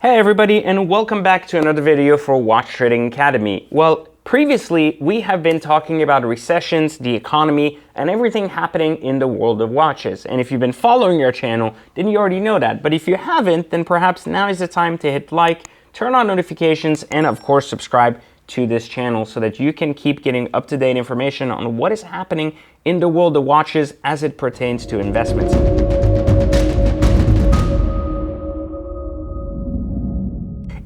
Hey everybody, and welcome back to another video for Watch Trading Academy. Well, previously we have been talking about recessions, the economy, and everything happening in the world of watches. And if you've been following our channel, then you already know that. But if you haven't, then perhaps now is the time to hit like, turn on notifications, and of course subscribe to this channel so that you can keep getting up-to-date information on what is happening in the world of watches as it pertains to investments.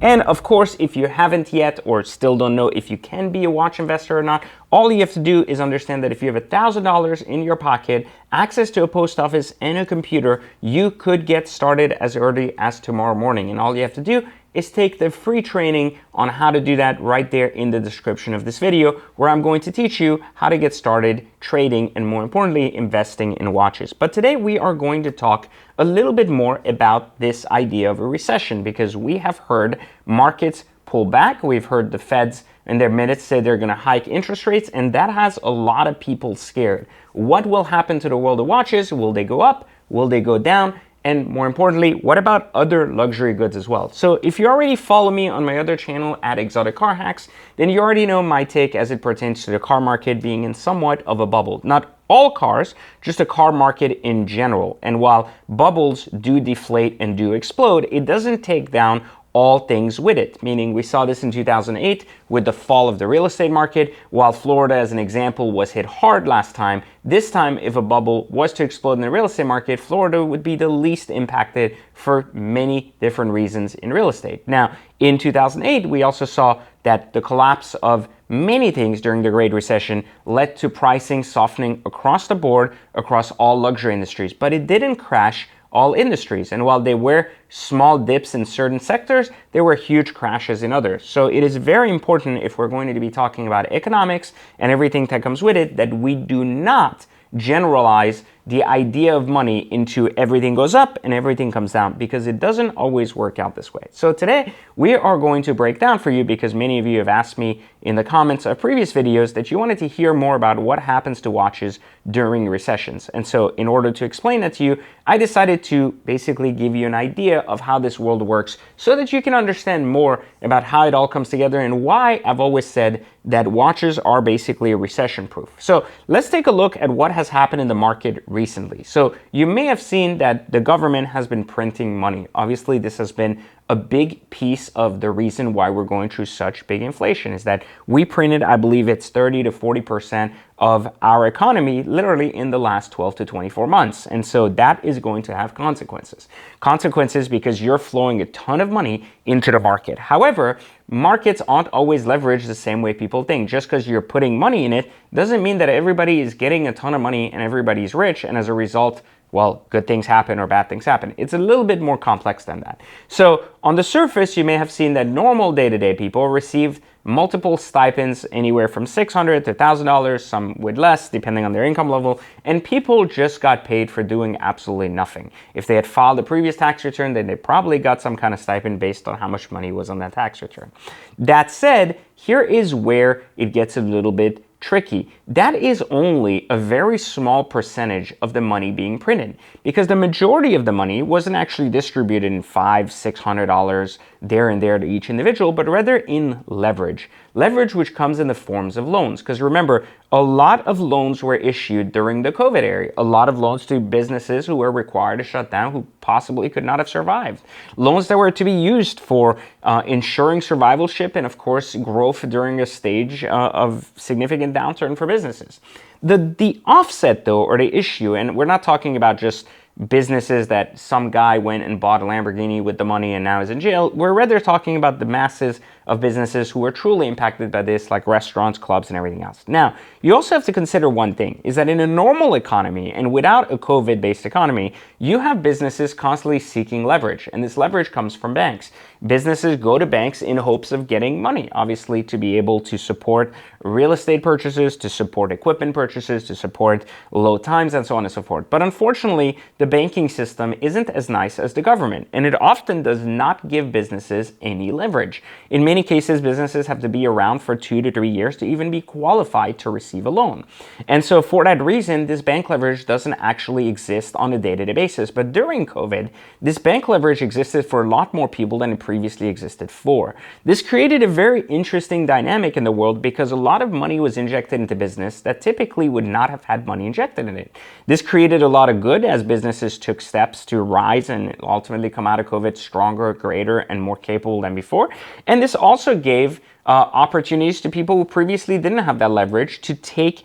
And of course, if you haven't yet or still don't know if you can be a watch investor or not, all you have to do is understand that if you have $1,000 in your pocket, access to a post office and a computer, you could get started as early as tomorrow morning. And all you have to do is take the free training on how to do that right there in the description of this video, where I'm going to teach you how to get started trading and, more importantly, investing in watches. But today we are going to talk a little bit more about this idea of a recession, because we have heard markets pull back. We've heard the Feds in their minutes say they're going to hike interest rates, and that has a lot of people scared. What will happen to the world of watches? Will they go up? Will they go down? And more importantly, what about other luxury goods as well? So if you already follow me on my other channel at Exotic Car Hacks, then you already know my take as it pertains to the car market being in somewhat of a bubble. Not all cars, just the car market in general. And while bubbles do deflate and do explode, it doesn't take down all things with it, meaning we saw this in 2008 with the fall of the real estate market. While Florida, as an example, was hit hard last time, this time if a bubble was to explode in the real estate market, Florida would be the least impacted for many different reasons in real estate. Now, in 2008, we also saw that the collapse of many things during the Great Recession led to pricing softening across the board, across all luxury industries, but it didn't crash all industries. And while there were small dips in certain sectors, there were huge crashes in others. So it is very important, if we're going to be talking about economics and everything that comes with it, that we do not generalize the idea of money into everything goes up and everything comes down, because it doesn't always work out this way. So today we are going to break down for you, because many of you have asked me in the comments of previous videos that you wanted to hear more about what happens to watches during recessions. And so in order to explain that to you, I decided to basically give you an idea of how this world works so that you can understand more about how it all comes together and why I've always said that watches are basically recession proof. So let's take a look at what has happened in the market recently. So you may have seen that the government has been printing money. Obviously, this has been a big piece of the reason why we're going through such big inflation, is that we printed, I believe it's 30 to 40% of our economy literally in the last 12 to 24 months. And so that is going to have consequences. Consequences because you're flowing a ton of money into the market. However, markets aren't always leveraged the same way people think. Just because you're putting money in it doesn't mean that everybody is getting a ton of money and everybody's rich, and as a result, well, good things happen or bad things happen. It's a little bit more complex than that. So on the surface, you may have seen that normal day-to-day people received multiple stipends, anywhere from $600 to $1,000, some with less, depending on their income level, and people just got paid for doing absolutely nothing. If they had filed a previous tax return, then they probably got some kind of stipend based on how much money was on that tax return. That said, here is where it gets a little bit tricky. That is only a very small percentage of the money being printed, because the majority of the money wasn't actually distributed in $500, $600 there and there to each individual, but rather in leverage. Leverage which comes in the forms of loans. Because remember, a lot of loans were issued during the COVID era. A lot of loans to businesses who were required to shut down, who possibly could not have survived. Loans that were to be used for ensuring survivalship and, of course, growth during a stage of significant downturn for businesses. The offset, though, or the issue, and we're not talking about just businesses that some guy went and bought a Lamborghini with the money and now is in jail. We're rather talking about the masses of businesses who are truly impacted by this, like restaurants, clubs, and everything else. Now, you also have to consider one thing, is that in a normal economy and without a COVID-based economy, you have businesses constantly seeking leverage, and this leverage comes from banks. Businesses go to banks in hopes of getting money, obviously, to be able to support real estate purchases, to support equipment purchases, to support low times, and so on and so forth. But unfortunately, the banking system isn't as nice as the government, and it often does not give businesses any leverage. In many many cases, businesses have to be around for 2 to 3 years to even be qualified to receive a loan. And so for that reason, this bank leverage doesn't actually exist on a day-to-day basis. But during COVID, this bank leverage existed for a lot more people than it previously existed for. This created a very interesting dynamic in the world because a lot of money was injected into business that typically would not have had money injected in it. This created a lot of good as businesses took steps to rise and ultimately come out of COVID stronger, greater, and more capable than before. And this also gave opportunities to people who previously didn't have that leverage to take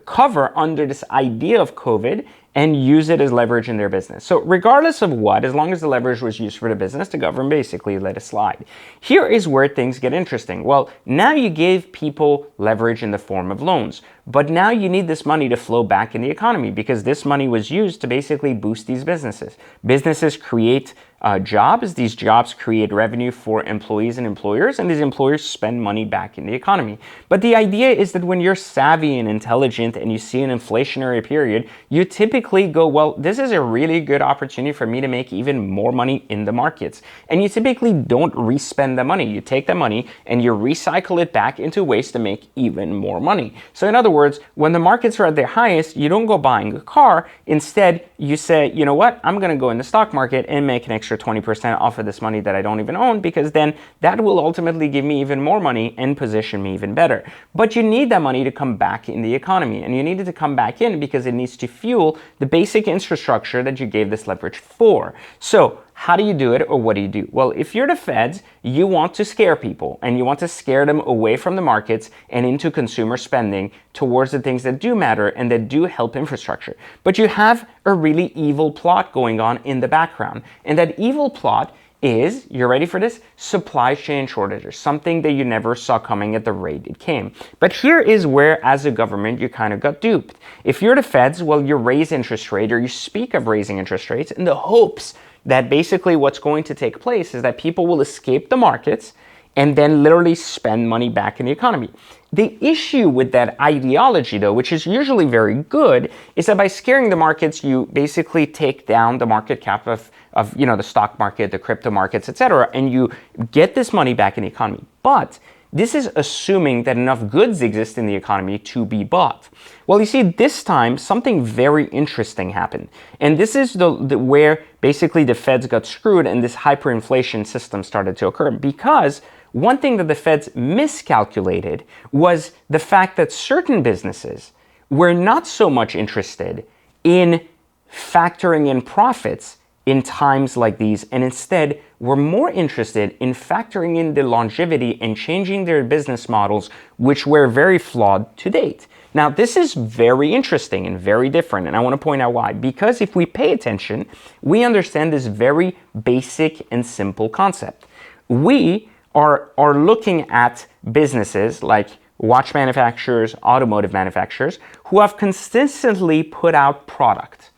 cover under this idea of COVID and use it as leverage in their business. So regardless of what, as long as the leverage was used for the business, the government basically let it slide. Here is where things get interesting. Well, now you gave people leverage in the form of loans, but now you need this money to flow back in the economy because this money was used to basically boost these businesses. Businesses create jobs. These jobs create revenue for employees and employers, and these employers spend money back in the economy. But the idea is that when you're savvy and intelligent and you see an inflationary period, you typically go, well, this is a really good opportunity for me to make even more money in the markets. And you typically don't re-spend the money. You take the money and you recycle it back into ways to make even more money. So in other words, when the markets are at their highest, you don't go buying a car. Instead, you say, you know what, I'm going to go in the stock market and make an extra 20% off of this money that I don't even own, because then that will ultimately give me even more money and position me even better. But you need that money to come back in the economy, and you need it to come back in because it needs to fuel the basic infrastructure that you gave this leverage for. So how do you do it, or what do you do? Well, if you're the Feds, you want to scare people, and you want to scare them away from the markets and into consumer spending towards the things that do matter and that do help infrastructure. But you have a really evil plot going on in the background. And that evil plot is, you're ready for this, supply chain shortages, something that you never saw coming at the rate it came. But here is where, as a government, you kind of got duped. If you're the Feds, well, you raise interest rate, or you speak of raising interest rates in the hopes that basically what's going to take place is that people will escape the markets and then literally spend money back in the economy. The issue with that ideology, though, which is usually very good, is that by scaring the markets, you basically take down the market cap of the stock market, the crypto markets, etc., and you get this money back in the economy. But this is assuming that enough goods exist in the economy to be bought. Well, you see, this time something very interesting happened. And this is where basically the Feds got screwed and this hyperinflation system started to occur, because one thing that the Feds miscalculated was the fact that certain businesses were not so much interested in factoring in profits in times like these, and instead were more interested in factoring in the longevity and changing their business models, which were very flawed to date. Now, this is very interesting and very different, and I want to point out why. Because if we pay attention, we understand this very basic and simple concept. We are looking at businesses like watch manufacturers, automotive manufacturers, who have consistently put out product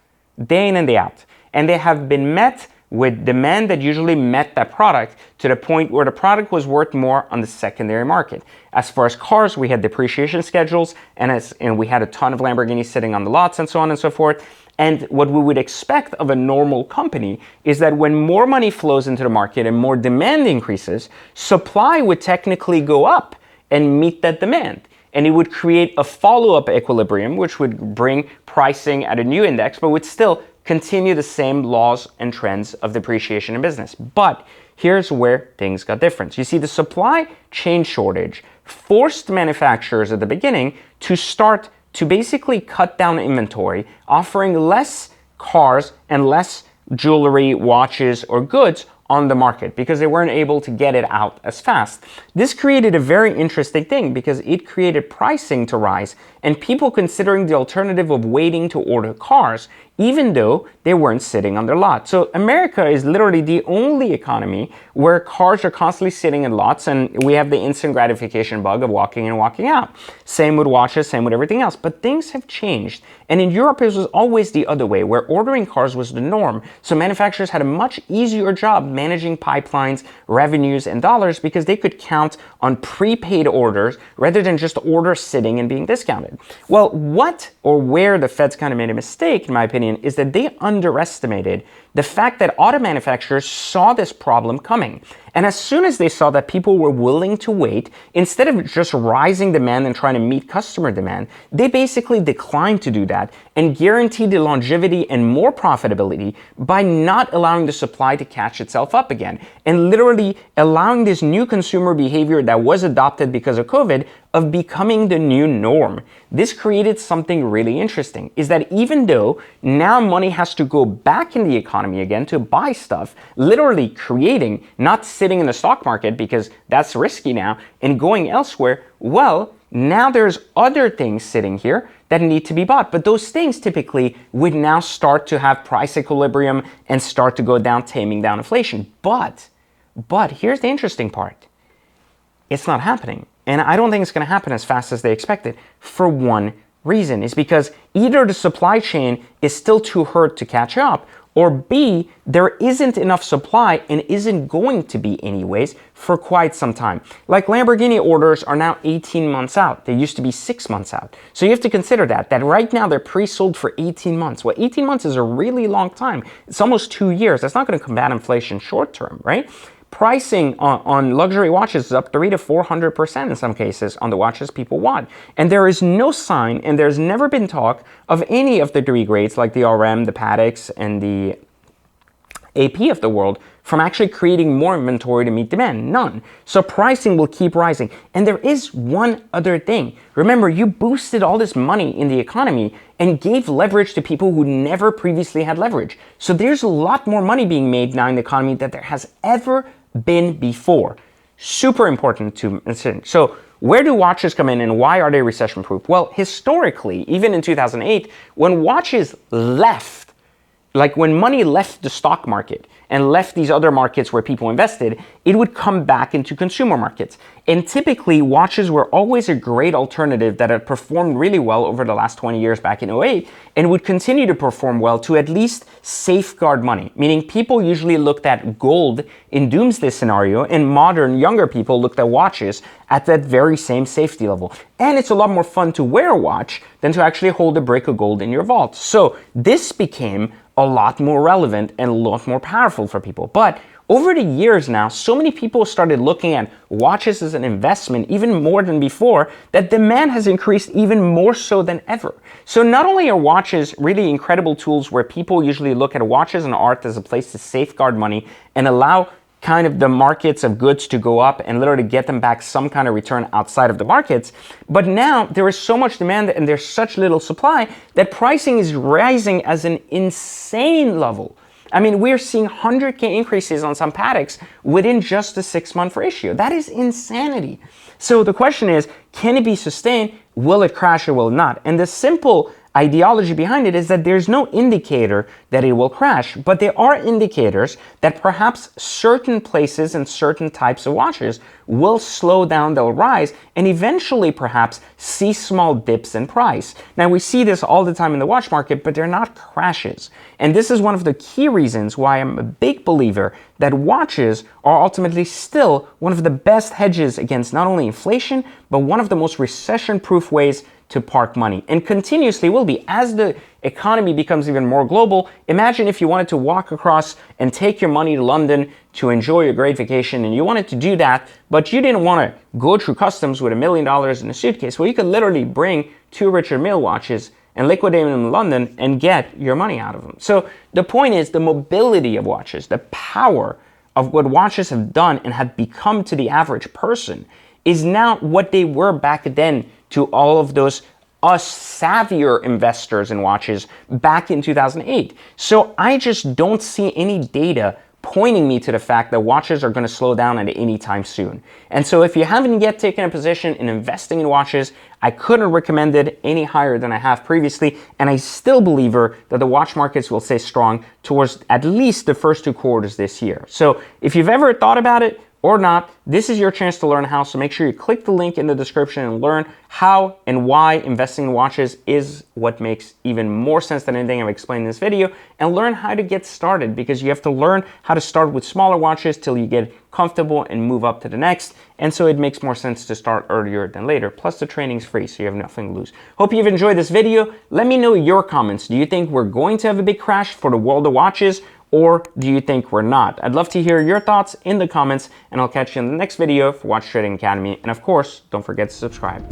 day in and day out. And they have been met with demand that usually met that product to the point where the product was worth more on the secondary market. As far as cars, we had depreciation schedules, and we had a ton of Lamborghinis sitting on the lots and so on and so forth. And what we would expect of a normal company is that when more money flows into the market and more demand increases, supply would technically go up and meet that demand. And it would create a follow-up equilibrium, which would bring pricing at a new index, but would still continue the same laws and trends of depreciation in business. But here's where things got different. You see, the supply chain shortage forced manufacturers at the beginning to start to basically cut down inventory, offering less cars and less jewelry, watches, or goods on the market because they weren't able to get it out as fast. This created a very interesting thing because it created pricing to rise and people considering the alternative of waiting to order cars even though they weren't sitting on their lot. So America is literally the only economy where cars are constantly sitting in lots, and we have the instant gratification bug of walking in and walking out. Same with watches, same with everything else. But things have changed. And in Europe, it was always the other way, where ordering cars was the norm. So manufacturers had a much easier job managing pipelines, revenues, and dollars because they could count on prepaid orders rather than just orders sitting and being discounted. Well, where the Feds kind of made a mistake, in my opinion, is that they underestimated the fact that auto manufacturers saw this problem coming. And as soon as they saw that people were willing to wait, instead of just rising demand and trying to meet customer demand, they basically declined to do that and guaranteed the longevity and more profitability by not allowing the supply to catch itself up again, and literally allowing this new consumer behavior that was adopted because of COVID of becoming the new norm. This created something really interesting, is that even though now money has to go back in the economy again to buy stuff, literally creating, not sitting in the stock market because that's risky now, and going elsewhere, well, now there's other things sitting here that need to be bought. But those things typically would now start to have price equilibrium and start to go down, taming down inflation. But here's the interesting part. It's not happening. And I don't think it's going to happen as fast as they expected for one reason, is because either the supply chain is still too hurt to catch up, or B, there isn't enough supply and isn't going to be anyways for quite some time. Like Lamborghini orders are now 18 months out. They used to be 6 months out. So you have to consider that right now they're pre-sold for 18 months. Well, 18 months is a really long time. It's almost 2 years. That's not going to combat inflation short term, right? Pricing on luxury watches is up 300 to 400% in some cases on the watches people want. And there is no sign, and there's never been talk of any of the 3 grades like the RM, the Pateks, and the AP of the world from actually creating more inventory to meet demand. None. So pricing will keep rising. And there is one other thing. Remember, you boosted all this money in the economy and gave leverage to people who never previously had leverage. So there's a lot more money being made now in the economy than there has ever been before. Super important to mention. So where do watches come in and why are they recession proof? Well, historically, even in 2008, when watches left, like when money left the stock market and left these other markets where people invested, it would come back into consumer markets. And typically, watches were always a great alternative that had performed really well over the last 20 years back in '08 and would continue to perform well to at least safeguard money. Meaning people usually looked at gold in doomsday scenario, and modern younger people looked at watches at that very same safety level. And it's a lot more fun to wear a watch than to actually hold a brick of gold in your vault. So this became a lot more relevant and a lot more powerful for people. But over the years now, so many people started looking at watches as an investment even more than before, that demand has increased even more so than ever. So not only are watches really incredible tools where people usually look at watches and art as a place to safeguard money and allow kind of the markets of goods to go up and literally get them back some kind of return outside of the markets. But now there is so much demand and there's such little supply that pricing is rising as an insane level. I mean, we're seeing 100K increases on some Pateks within just a 6-month ratio. That is insanity. So the question is, can it be sustained? Will it crash or will it not? And the simple ideology behind it is that there's no indicator that it will crash, but there are indicators that perhaps certain places and certain types of watches will slow down, they'll rise, and eventually perhaps see small dips in price. Now we see this all the time in the watch market, but they're not crashes. And this is one of the key reasons why I'm a big believer that watches are ultimately still one of the best hedges against not only inflation, but one of the most recession-proof ways to park money, and continuously will be. As the economy becomes even more global, imagine if you wanted to walk across and take your money to London to enjoy a great vacation, and you wanted to do that, but you didn't want to go through customs with $1 million in a suitcase. Well, you could literally bring 2 Richard Mille watches and liquidate them in London and get your money out of them. So the point is the mobility of watches, the power of what watches have done and have become to the average person is now what they were back then to all of those savvier investors in watches back in 2008. So I just don't see any data pointing me to the fact that watches are going to slow down at any time soon. And so if you haven't yet taken a position in investing in watches, I couldn't recommend it any higher than I have previously, and I still believe that the watch markets will stay strong towards at least the first 2 quarters this year. So if you've ever thought about it, or not, this is your chance to learn how, so make sure you click the link in the description and learn how and why investing in watches is what makes even more sense than anything I've explained in this video, and learn how to get started, because you have to learn how to start with smaller watches till you get comfortable and move up to the next, and so it makes more sense to start earlier than later. Plus the training's free, so you have nothing to lose. Hope you've enjoyed this video. Let me know your comments. Do you think we're going to have a big crash for the world of watches, or do you think we're not? I'd love to hear your thoughts in the comments, and I'll catch you in the next video for Watch Trading Academy. And of course, don't forget to subscribe.